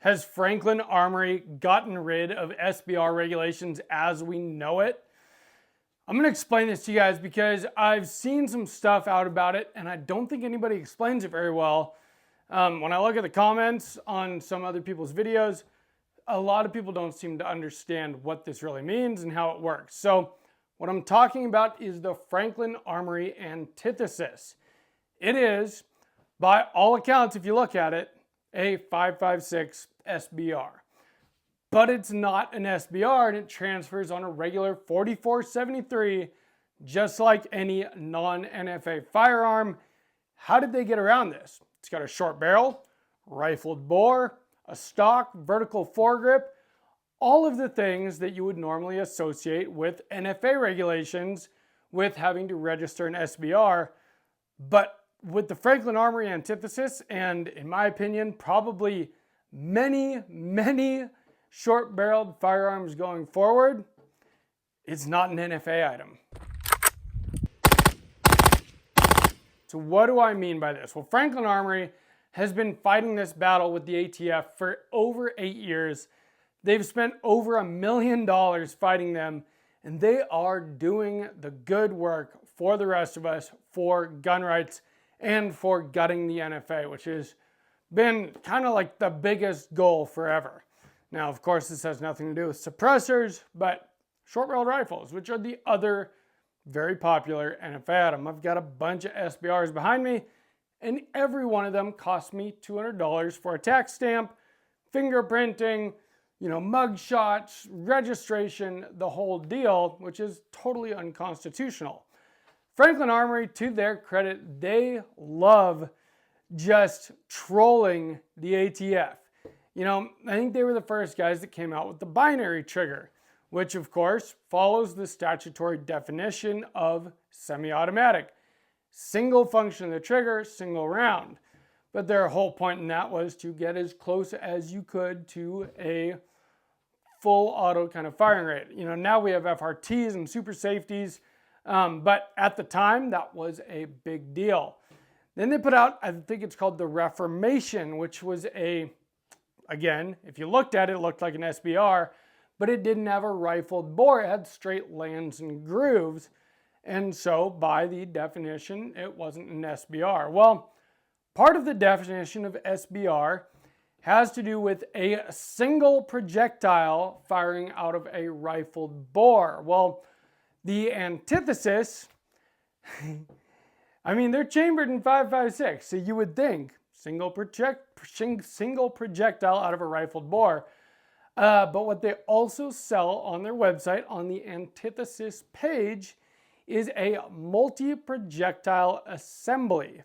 Has Franklin Armory gotten rid of SBR regulations as we know it? I'm going to explain this to you guys because I've seen some stuff out about it and I don't think anybody explains it very well. When I look at the comments on some other people's videos, a lot of people don't seem to understand what this really means and how it works. So what I'm talking about is the Franklin Armory Antithesis. It is, by all accounts, if you look at it, a 5.56 SBR. But it's not an SBR and it transfers on a regular 4473 just like any non-NFA firearm. How did they get around this? It's got a short barrel, rifled bore, a stock, vertical foregrip, all of the things that you would normally associate with NFA regulations with having to register an SBR. But with the Franklin Armory Antithesis, and in my opinion, probably many short-barreled firearms going forward, it's not an NFA item. So what do I mean by this? Well, Franklin Armory has been fighting this battle with the ATF for over 8 years. They've spent over $1 million fighting them, and they are doing the good work for the rest of us, for gun rights, and for gutting the NFA, which has been kind of like the biggest goal forever. Now, of course, this has nothing to do with suppressors, but short-barreled rifles, which are the other very popular NFA item. I've got a bunch of SBRs behind me, and every one of them cost me $200 for a tax stamp, fingerprinting, mug shots, registration, the whole deal, which is totally unconstitutional. Franklin Armory, to their credit, they love just trolling the ATF. I think they were the first guys that came out with the binary trigger, which of course follows the statutory definition of semi-automatic. Single function of the trigger, single round. But their whole point in that was to get as close as you could to a full auto kind of firing rate. Now we have FRTs and super safeties, but at the time that was a big deal. Then they put out, I think it's called the Reformation, which was again, if you looked at it, it looked like an SBR, but it didn't have a rifled bore. It had straight lands and grooves. And so by the definition, it wasn't an SBR. Well, part of the definition of SBR has to do with a single projectile firing out of a rifled bore. Well, the Antithesis, they're chambered in 5.56, so you would think single projectile out of a rifled bore. But what they also sell on their website on the Antithesis page is a multi-projectile assembly.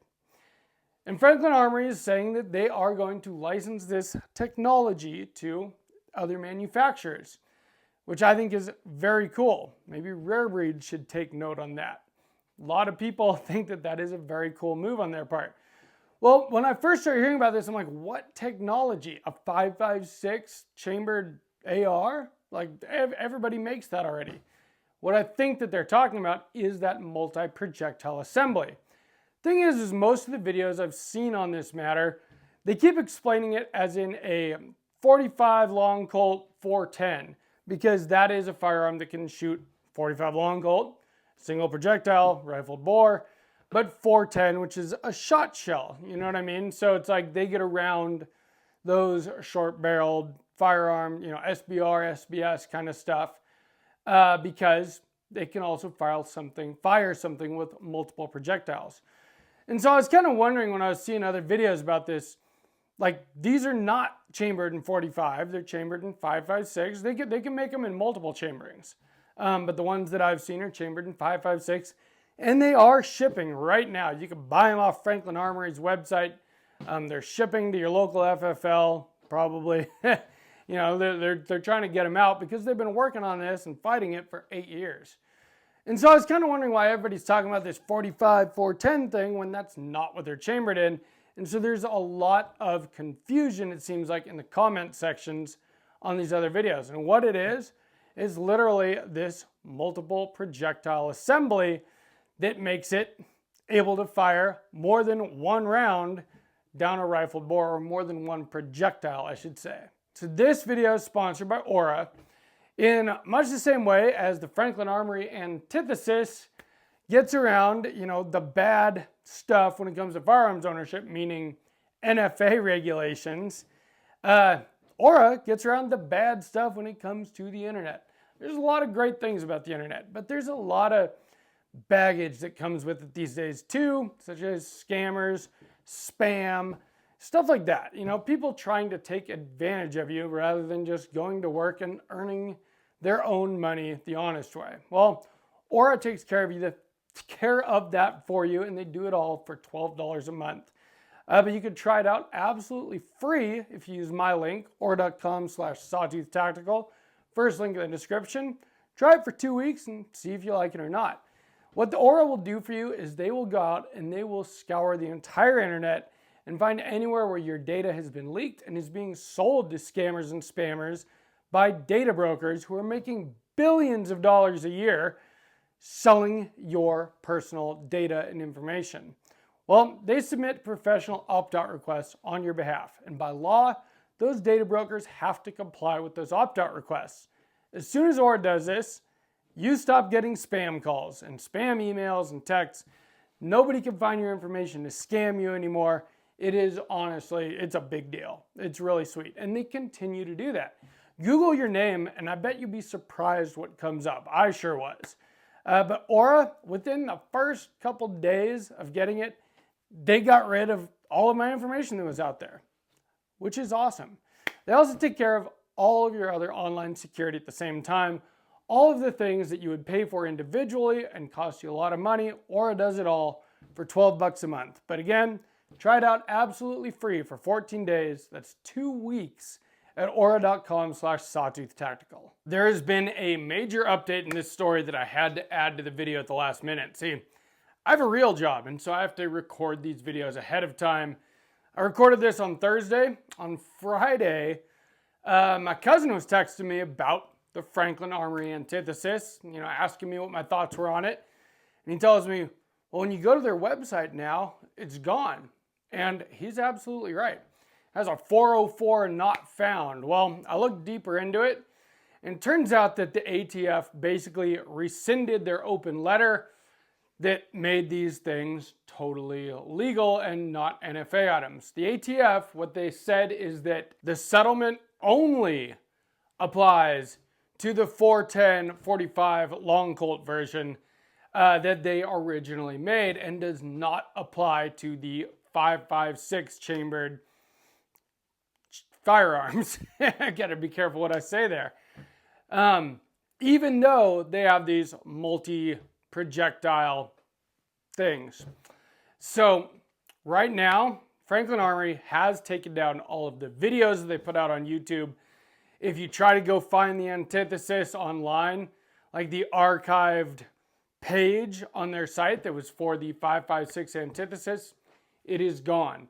And Franklin Armory is saying that they are going to license this technology to other manufacturers, which I think is very cool. Maybe Rare Breed should take note on that. A lot of people think that that is a very cool move on their part. Well, when I first started hearing about this, I'm like, what technology? A 5.56 chambered AR? Like, everybody makes that already. What I think that they're talking about is that multi-projectile assembly. Thing is most of the videos I've seen on this matter, they keep explaining it as in a 45 long Colt 410, because that is a firearm that can shoot 45 long Colt, single projectile, rifled bore, but 410, which is a shot shell, you know what I mean? So it's like they get around those short-barreled firearm, SBR, SBS kind of stuff, because they can also fire something with multiple projectiles. And so I was kind of wondering when I was seeing other videos about this, like, these are not chambered in 45, they're chambered in 5.56. They can make them in multiple chamberings. But the ones that I've seen are chambered in 5.56, and they are shipping right now. You can buy them off Franklin Armory's website. They're shipping to your local FFL, probably. They're trying to get them out because they've been working on this and fighting it for 8 years. And so I was kind of wondering why everybody's talking about this 45 410 thing when that's not what they're chambered in. And so there's a lot of confusion, it seems like, in the comment sections on these other videos. And what it is literally this multiple projectile assembly that makes it able to fire more than one round down a rifled bore, or more than one projectile, I should say. So this video is sponsored by Aura. In much the same way as the Franklin Armory Antithesis gets around, the bad stuff when it comes to firearms ownership, meaning NFA regulations, Aura gets around the bad stuff when it comes to the internet. There's a lot of great things about the internet, but there's a lot of baggage that comes with it these days too, such as scammers, spam, stuff like that. People trying to take advantage of you rather than just going to work and earning their own money the honest way. Well, Aura takes care of that for you, and they do it all for $12 a month. But you can try it out absolutely free if you use my link, aura.com/sawtooth-tactical. First link in the description. Try it for 2 weeks and see if you like it or not. What the Aura will do for you is they will go out and they will scour the entire internet and find anywhere where your data has been leaked and is being sold to scammers and spammers by data brokers who are making billions of dollars a year selling your personal data and information. Well, they submit professional opt-out requests on your behalf, and by law, those data brokers have to comply with those opt-out requests. As soon as Aura does this, you stop getting spam calls and spam emails and texts. Nobody can find your information to scam you anymore. It is honestly, it's a big deal. It's really sweet, and they continue to do that. Google your name, and I bet you'd be surprised what comes up. I sure was. But Aura, within the first couple days of getting it, they got rid of all of my information that was out there, which is awesome. They also take care of all of your other online security at the same time. All of the things that you would pay for individually and cost you a lot of money, Aura does it all for $12 a month. But again, try it out absolutely free for 14 days. That's 2 weeks at aura.com/sawtooth-tactical. There has been a major update in this story that I had to add to the video at the last minute. See, I have a real job, and so I have to record these videos ahead of time. I recorded this on Thursday. On Friday, my cousin was texting me about the Franklin Armory Antithesis, asking me what my thoughts were on it. And he tells me, well, when you go to their website now, it's gone. And he's absolutely right. It has a 404 not found. Well, I looked deeper into it, and it turns out that the ATF basically rescinded their open letter that made these things totally legal and not NFA items. The ATF, what they said is that the settlement only applies to the 410-45 long Colt version that they originally made, and does not apply to the 5.56 chambered firearms. I gotta be careful what I say there. Even though they have these multi-projectile things. So right now, Franklin Armory has taken down all of the videos that they put out on YouTube. If you try to go find the Antithesis online, like the archived page on their site that was for the 5.56 Antithesis, it is gone.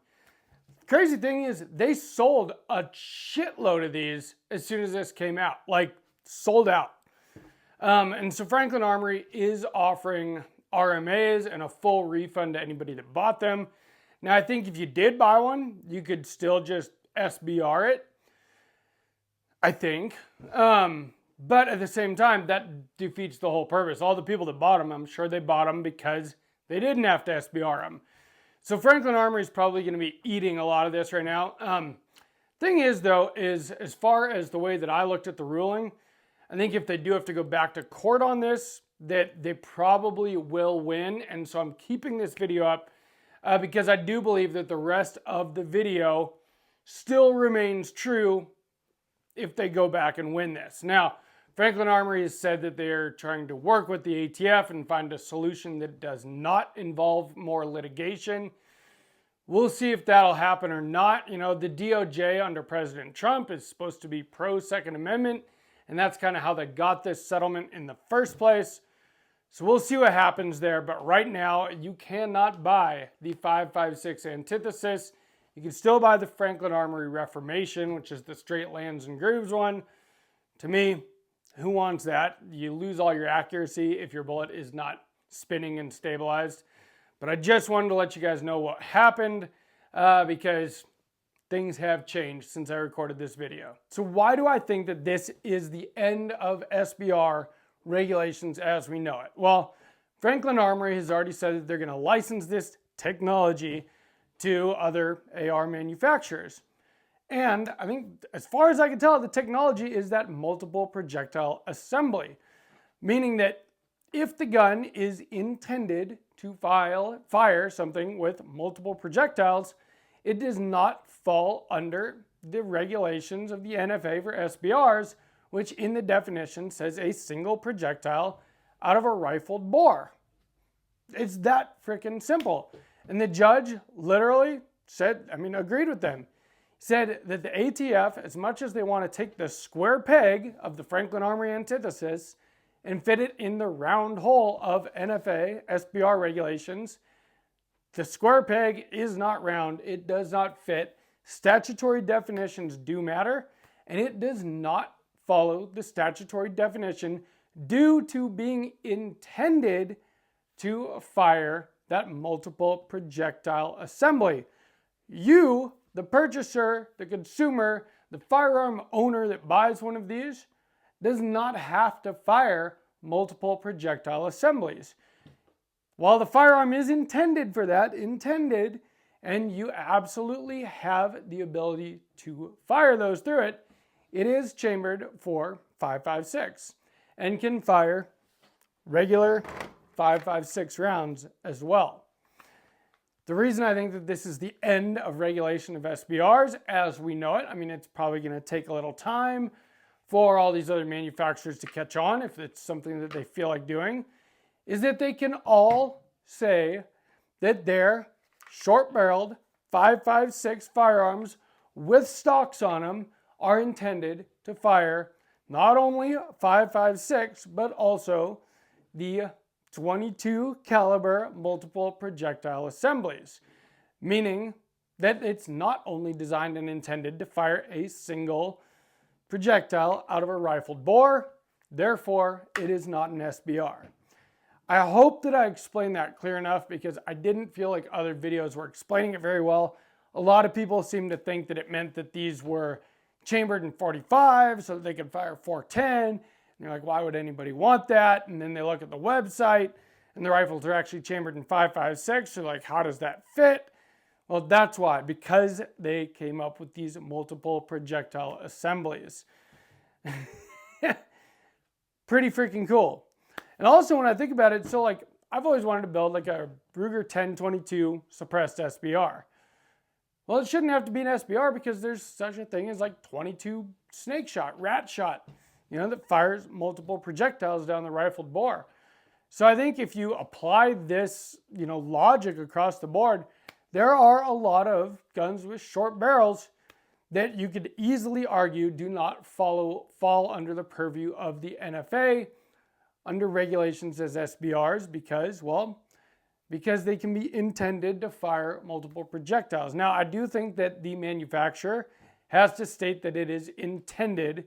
Crazy thing is, they sold a shitload of these as soon as this came out, like sold out. And so Franklin Armory is offering RMAs and a full refund to anybody that bought them. Now, I think if you did buy one, you could still just SBR it, I think. But at the same time, that defeats the whole purpose. All the people that bought them, I'm sure they bought them because they didn't have to SBR them. So Franklin Armory is probably going to be eating a lot of this right now. Thing is, though, is as far as the way that I looked at the ruling, I think if they do have to go back to court on this, that they probably will win. And so I'm keeping this video up because I do believe that the rest of the video still remains true if they go back and win this. Now, Franklin Armory has said that they're trying to work with the ATF and find a solution that does not involve more litigation. We'll see if that'll happen or not. The DOJ under President Trump is supposed to be pro-Second Amendment, and that's kind of how they got this settlement in the first place. So we'll see what happens there, but right now, you cannot buy the 5.56 Antithesis. You can still buy the Franklin Armory Reformation, which is the straight lands and grooves one. To me, who wants that? You lose all your accuracy if your bullet is not spinning and stabilized. But I just wanted to let you guys know what happened. because things have changed since I recorded this video. So why do I think that this is the end of SBR regulations as we know it? Well, Franklin Armory has already said that they're going to license this technology to other AR manufacturers. And I think, as far as I can tell, the technology is that multiple projectile assembly, meaning that if the gun is intended to fire something with multiple projectiles, it does not fall under the regulations of the NFA for SBRs, which in the definition says a single projectile out of a rifled bore. It's that freaking simple. And the judge literally said, agreed with them. Said that the ATF, as much as they want to take the square peg of the Franklin Armory Antithesis and fit it in the round hole of NFA SBR regulations, the square peg is not round. It does not fit. Statutory definitions do matter, and it does not follow the statutory definition due to being intended to fire that multiple projectile assembly. You, the purchaser, the consumer, the firearm owner that buys one of these, does not have to fire multiple projectile assemblies. While the firearm is intended for that, and you absolutely have the ability to fire those through it, it is chambered for 5.56 and can fire regular 5.56 rounds as well. The reason I think that this is the end of regulation of SBRs as we know it, it's probably going to take a little time for all these other manufacturers to catch on if it's something that they feel like doing, is that they can all say that their short-barreled 5.56 firearms with stocks on them are intended to fire not only 5.56 but also the 22 caliber multiple projectile assemblies, meaning that it's not only designed and intended to fire a single projectile out of a rifled bore, therefore it is not an SBR. I hope that I explained that clear enough because I didn't feel like other videos were explaining it very well. A lot of people seem to think that it meant that these were chambered in 45 so that they could fire 410. And you're like, why would anybody want that? And then they look at the website and the rifles are actually chambered in 5.56. So like, how does that fit? Well, that's why, because they came up with these multiple projectile assemblies. Pretty freaking cool. And also when I think about it, so like I've always wanted to build like a Ruger 1022 suppressed SBR. Well, it shouldn't have to be an SBR because there's such a thing as like 22 snake shot, rat shot, that fires multiple projectiles down the rifled bore. So I think if you apply this, logic across the board, there are a lot of guns with short barrels that you could easily argue do not fall under the purview of the NFA under regulations as SBRs because they can be intended to fire multiple projectiles. Now, I do think that the manufacturer has to state that it is intended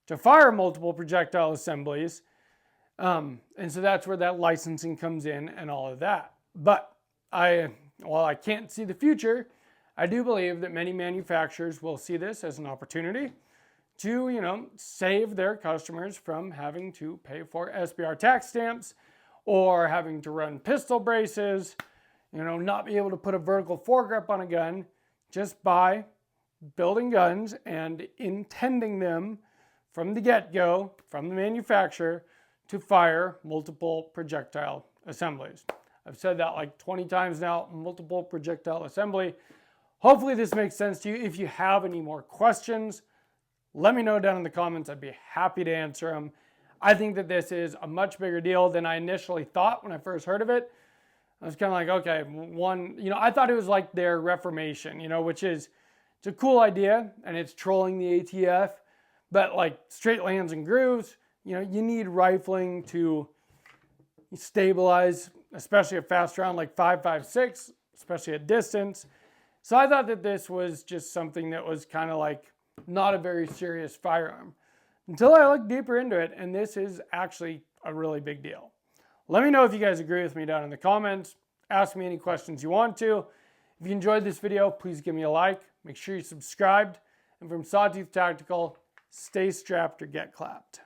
to fire multiple projectile assemblies. And so that's where that licensing comes in and all of that. But while I can't see the future, I do believe that many manufacturers will see this as an opportunity to, save their customers from having to pay for SBR tax stamps or having to run pistol braces, not be able to put a vertical foregrip on a gun just by building guns and intending them from the get-go, from the manufacturer, to fire multiple projectile assemblies. I've said that like 20 times now, multiple projectile assembly. Hopefully this makes sense to you. If you have any more questions, let me know down in the comments. I'd be happy to answer them. I think that this is a much bigger deal than I initially thought when I first heard of it. I was kind of like, okay, I thought it was like their Reformation, which is, it's a cool idea and it's trolling the ATF, but like straight lands and grooves, you need rifling to stabilize, especially a fast round like 5.56, especially at distance. So I thought that this was just something that was kind of like not a very serious firearm until I looked deeper into it, and this is actually a really big deal. Let me know if you guys agree with me down in the comments. Ask me any questions you want to. If you enjoyed this video, please give me a like. Make sure you're subscribed. And from Sawtooth Tactical, stay strapped or get clapped.